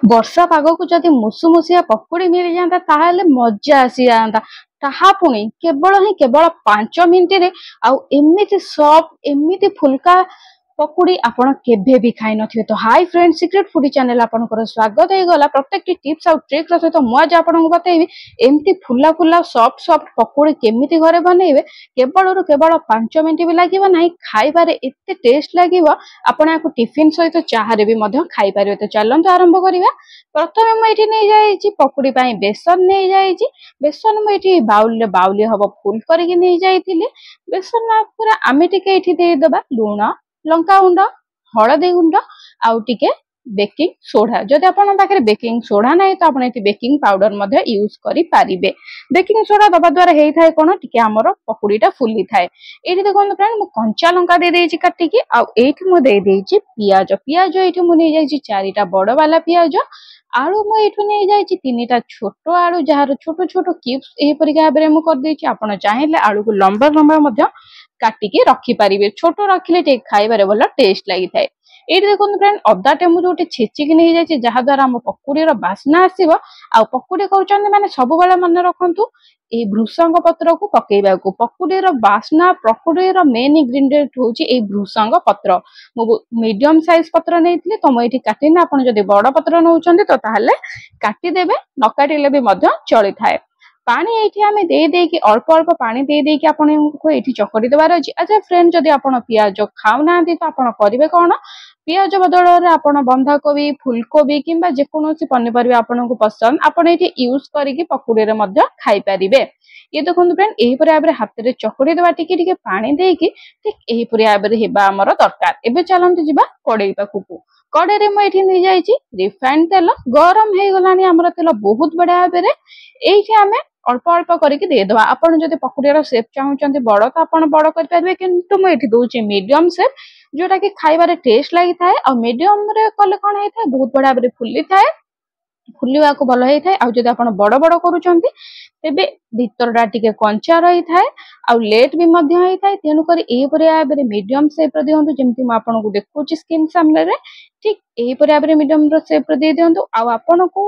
ବର୍ଷା ପାଗକୁ ଯଦି ମୁସୁମୁସିଆ ପକୁଡି ମିଳିଯାଆନ୍ତା ତାହେଲେ ମଜା ଆସିଯାଆନ୍ତା। ତାହା ପୁଣି କେବଳ 5 ମିନିଟରେ। ଆଉ ଏମିତି ସଫ୍ଟ ଏମିତି ଫୁଲକା ପକୁଡି ଆପଣ କେବେ ବି ଖାଇ ନଥିବେ। ତ ହାଇ ଫ୍ରେଣ୍ଡ, ସିକ୍ରେଟ ଫୁଡି ଚ୍ୟାନେଲ ଆପଣଙ୍କର ସ୍ୱାଗତ ହେଇଗଲା। ପ୍ରত্যେକଟି ଟିପ୍ସ ଆଉ ଟ୍ରିକ୍ସ ସହିତ ମୁଁ ଆଜି ଆପଣଙ୍କୁ ବତେଇବି ଏମିତି ଫୁଲା ଫୁଲା ସଫ୍ଟ ପକୁଡି କେମିତି ଘରେ ବନେଇବେ। କେବଳ 5 ମିନିଟ ବି ଲାଗିବ ନାହିଁ, ଖାଇବାରେ ଏତେ ଟେଷ୍ଟ ଲାଗିବ। ଆପଣ ୟାକୁ ଟିଫିନ ସହିତ ଚାହାରେ ବି ମଧ୍ୟ ଖାଇପାରିବେ। ତ ଚାଲନ୍ତୁ ଆରମ୍ଭ କରିବା। ପ୍ରଥମେ ମୁଁ ଏଠି ନେଇଯାଇଛି ପକୁଡି ପାଇଁ ବେସନ ନେଇଯାଇଛି। ବେସନ ମୁଁ ଏଠି ବାଉଲି ହବ ଫୁଲ କରିକି ନେଇଯାଇଥିଲି। ବେସନ ପୁରା ଆମେ ଟିକେ ଏଠି ଦେଇଦବା ଲୁଣ, ଲଙ୍କାଗୁଣ୍ଡ, ହଳଦୀ ଗୁଣ୍ଡ ଆଉ ଟିକେ ବେକିଂ ସୋଢା। ଯଦି ଆପଣଙ୍କ ପାଖରେ ବେକିଂ ସୋଢା ନାହିଁ ତ ଆପଣ ଏଠି ବେକିଂ ପାଉଡର ମଧ୍ୟ ୟୁଜ କରିପାରିବେ। ବେକିଂ ସୋଢା ଦବା ଦ୍ୱାରା ହେଇଥାଏ କଣ, ଟିକେ ଆମର ପକୁଡିଟା ଫୁଲିଥାଏ। ଏଇଠି ଦେଖନ୍ତୁ ଫ୍ରେଣ୍ଡ, ମୁଁ କଞ୍ଚା ଲଙ୍କା ଦେଇଦେଇଛି କାଟିକି। ଆଉ ଏଇଠି ମୁଁ ଦେଇଦେଇଛି ପିଆଜ ଏଇଠି ମୁଁ ନେଇଯାଇଛି 4ଟା ବଡ ବାଲା ପିଆଜ। ଆଳୁ ମୁଁ ଏଇଠୁ ନେଇଯାଇଛି 3ଟା ଛୋଟ ଆଳୁ, ଯାହାର ଛୋଟ ଛୋଟ କ୍ୟୁବ୍ସ ଏହିପରିକା ଭାବରେ ମୁଁ କରିଦେଇଛି। ଆପଣ ଚାହିଁଲେ ଆଳୁକୁ ଲମ୍ବା ମଧ୍ୟ କାଟିକି ରଖିପାରିବେ। ଛୋଟ ରଖିଲେ ଟିକେ ଖାଇବାରେ ଭଲ ଟେଷ୍ଟ ଲାଗିଥାଏ। ଏଇଠି ଦେଖନ୍ତୁ ଫ୍ରେଣ୍ଡ, ଅଦାଟେ ମୁଁ ଯୋଉଠି ଛେଚିକି ନେଇଯାଇଛି, ଯାହା ଦ୍ୱାରା ଆମ ପକୁଡିର ବାସ୍ନା ଆସିବ। ଆଉ ପକୁଡି କରୁଛନ୍ତି ମାନେ ସବୁବେଳେ ମନେ ରଖନ୍ତୁ ଏଇ ଭୃଷଙ୍ଗ ପତ୍ରକୁ ପକେଇବାକୁ। ପକୁଡିର ବାସ୍ନା, ପକୁଡିର ମେନ୍ ଇନଗ୍ରିଡିଏଣ୍ଟ ହଉଛି ଏଇ ଭୃଷଙ୍ଗ ପତ୍ର। ମୁଁ ମିଡିୟମ ସାଇଜ ପତ୍ର ନେଇଥିଲି ତ ମୁଁ ଏଇଠି କାଟିନି। ଆପଣ ଯଦି ବଡ ପତ୍ର ନେଉଛନ୍ତି ତ ତାହେଲେ କାଟିଦେବେ, ନ କାଟିଲେ ବି ମଧ୍ୟ ଚଳିଥାଏ। ପାଣି ଏଇଠି ଆମେ ଦେଇକି ଅଳ୍ପ ପାଣି ଦେଇକି ଆପଣଙ୍କୁ ଏଇଠି ଚକଟି ଦେବାର ଅଛି। ଆଚ୍ଛା ଫ୍ରେଣ୍ଡ, ଯଦି ଆପଣ ପିଆଜ ଖାଉନାହାନ୍ତି ତ ଆପଣ କରିବେ କଣ, ପିଆଜ ବଦଳରେ ଆପଣ ବନ୍ଧାକୋବି, ଫୁଲକୋବି କିମ୍ବା ଯେକୌଣସି ପନିପରିବା ଆପଣଙ୍କୁ ପସନ୍ଦ ଆପଣ ଏଇଠି ୟୁଜ କରିକି ପକୁଡିରେ ମଧ୍ୟ ଖାଇପାରିବେ। ଇଏ ଦେଖନ୍ତୁ ଫ୍ରେଣ୍ଡ, ଏହିପରି ଭାବରେ ହାତରେ ଚକଟି ଦେବା, ଟିକେ ପାଣି ଦେଇକି ଠିକ ଏହିପରି ଭାବରେ ହେବା ଆମର ଦରକାର। ଏବେ ଚାଲନ୍ତୁ ଯିବା କଡେଇ ପାଖକୁ। କଡେଇରେ ମୁଁ ଏଠି ନେଇଯାଇଛି ରିଫାଇଣ୍ଡ ତେଲ। ଗରମ ହେଇଗଲାଣି ଆମର ତେଲ ବହୁତ ବଢିଆ ଭାବରେ। ଏଇଠି ଆମେ ଅଳ୍ପ କରିକି ଦେଇଦବା। ଆପଣ ଯଦି ପକୁଡିର ସେପ୍ ଚାହୁଁଛନ୍ତି ବଡ ତ ଆପଣ ବଡ କରିପାରିବେ, କିନ୍ତୁ ମୁଁ ଏଠି ଦଉଛି ମିଡିୟମ ସେପ୍, ଯୋଉଟା କି ଖାଇବାରେ ଟେଷ୍ଟ ଲାଗିଥାଏ। ଆଉ ମିଡିୟମ ରେ କଲେ କଣ ହେଇଥାଏ, ବହୁତ ବଢିଆ ଭାବରେ ଫୁଲିଥାଏ, ଫୁଲିବାକୁ ଭଲ ହେଇଥାଏ। ଆଉ ଯଦି ଆପଣ ବଡ କରୁଛନ୍ତି ତେବେ ଭିତରଟା ଟିକେ କଞ୍ଚା ରହିଥାଏ ଆଉ ଲେଟ୍ ବି ମଧ୍ୟ ହେଇଥାଏ। ତେଣୁକରି ଏହିପରି ଭାବରେ ମିଡିୟମ ସେପ୍ରେ ଦିଅନ୍ତୁ, ଯେମିତି ମୁଁ ଆପଣଙ୍କୁ ଦେଖୁଛି ସ୍କ୍ରିନ ସାମ୍ନାରେ। ଠିକ ଏହିପରି ଭାବରେ ମିଡିୟମ ସେପ୍ରେ ଦେଇ ଦିଅନ୍ତୁ। ଆଉ ଆପଣଙ୍କୁ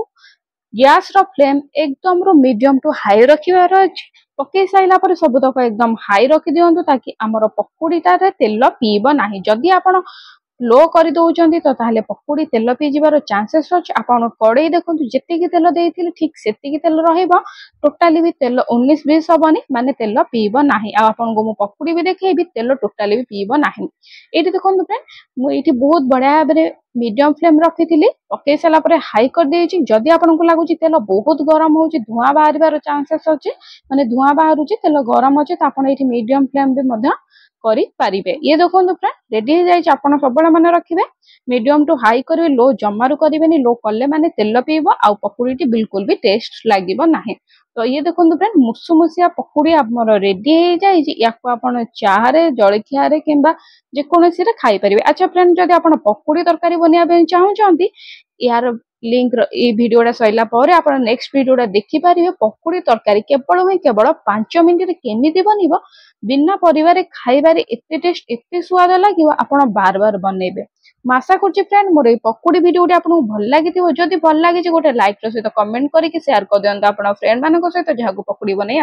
ଗ୍ୟାସ ର ଫ୍ଲେମ ଏକଦମ ମିଡିୟମ ଟୁ ହାଇ ରଖିବାର ଅଛି। ପକେଇ ସାରିଲା ପରେ ସବୁତକ ଏକଦମ ହାଇ ରଖିଦିଅନ୍ତୁ, ତାକି ଆମର ପକୁଡିଟାରେ ତେଲ ପିଇବ ନାହିଁ। ଯଦି ଆପଣ लो କରି ଦଉଛନ୍ତି ତ ତାହେଲେ ପକୁଡି ତେଲ ପିଇଯିବାର ଚାନ୍ସେସ୍ ଅଛି। ଆପଣ କଡେଇ ଦେଖନ୍ତୁ, ଯେତିକି ତେଲ ଦେଇଥିଲେ ଠିକ ସେତିକି ତେଲ ରହିବ। ଟୋଟାଲି ବି ତେଲ 19-20 ହବନି, ମାନେ ତେଲ ପିଇବ ନାହିଁ। ଆଉ ଆପଣଙ୍କୁ ମୁଁ ପକୁଡି ବି ଦେଖେଇବି, ତେଲ ଟୋଟାଲି ବି ପିଇବ ନାହିଁ। ଏଇଠି ଦେଖନ୍ତୁ ଫ୍ରେଣ୍ଡ, ମୁଁ ଏଇଠି ବହୁତ ବଢିଆ ଭାବରେ ମିଡିୟମ ଫ୍ଲେମ ରଖିଥିଲି, ପକେଇ ସାରିଲା ପରେ ହାଇ କରିଦେଇଛି। ଯଦି ଆପଣଙ୍କୁ ଲାଗୁଛି ତେଲ ବହୁତ ଗରମ ହଉଛି, ଧୂଆଁ ବାହାରିବାର ଚାନ୍ସେସ୍ ଅଛି, ମାନେ ଧୂଆଁ ବାହାରୁଛି, ତେଲ ଗରମ ଅଛି, ତ ଆପଣ ଏଇଠି ମିଡିୟମ ଫ୍ଲେମ ବି ମଧ୍ୟ କରିପାରିବେ। ଇଏ ଦେଖନ୍ତୁ ଫ୍ରେଣ୍ଡ, ରେଡି ହେଇଯାଇଛି। ଆପଣ ସବୁବେଳେ ମନେ ରଖିବେ ମିଡିୟମ ଟୁ ହାଇ କରିବେ, लो ଜମାରୁ କରିବେନି। लो କଲେ ମାନେ ତେଲ ପିଇବ ଆଉ ପକୁଡିଟି ବିଲକୁଲ ବି ଟେଷ୍ଟ ଲାଗିବ ନାହିଁ। ତ ଇଏ ଦେଖନ୍ତୁ ଫ୍ରେଣ୍ଡ, ମୁସୁମୁସିଆ ପକୁଡି ଆମର ରେଡି ହେଇଯାଇଛି। ୟାକୁ ଆପଣ ଚାହାରେ, ଜଳଖିଆରେ କିମ୍ବା ଯେକୌଣସିରେ ଖାଇପାରିବେ। ଆଚ୍ଛା ଫ୍ରେଣ୍ଡ, ଯଦି ଆପଣ ପକୁଡି ତରକାରୀ ବନେଇବା ପାଇଁ ଚାହୁଁଛନ୍ତି, ୟାର ଲିଙ୍କ ଏଇ ଭିଡିଓଟା ସରିଲା ପରେ ଆପଣ ନେକ୍ସଟ ଭିଡିଓଟା ଦେଖିପାରିବେ। ପକୁଡି ତରକାରୀ କେବଳ 5 ମିନିଟରେ କେମିତି ବନିବ, ବିନା ପରିବାରେ ଖାଇବାରେ ଏତେ ଟେଷ୍ଟ, ଏତେ ସୁଆଦ ଲାଗିବ, ଆପଣ ବାର ବନେଇବେ। ମୁଁ ଆଶା କରୁଛି ଫ୍ରେଣ୍ଡ ମୋର ଏଇ ପକୁଡି ଭିଡିଓଟି ଆପଣଙ୍କୁ ଭଲ ଲାଗିଥିବ। ଯଦି ଭଲ ଲାଗିଛି ଗୋଟେ ଲାଇକ୍ ର ସହିତ କମେଣ୍ଟ କରିକି ସେୟାର କରିଦିଅନ୍ତୁ ଆପଣ ଫ୍ରେଣ୍ଡ ମାନଙ୍କ ସହିତ, ଯାହାକୁ ପକୁଡି ବନେଇ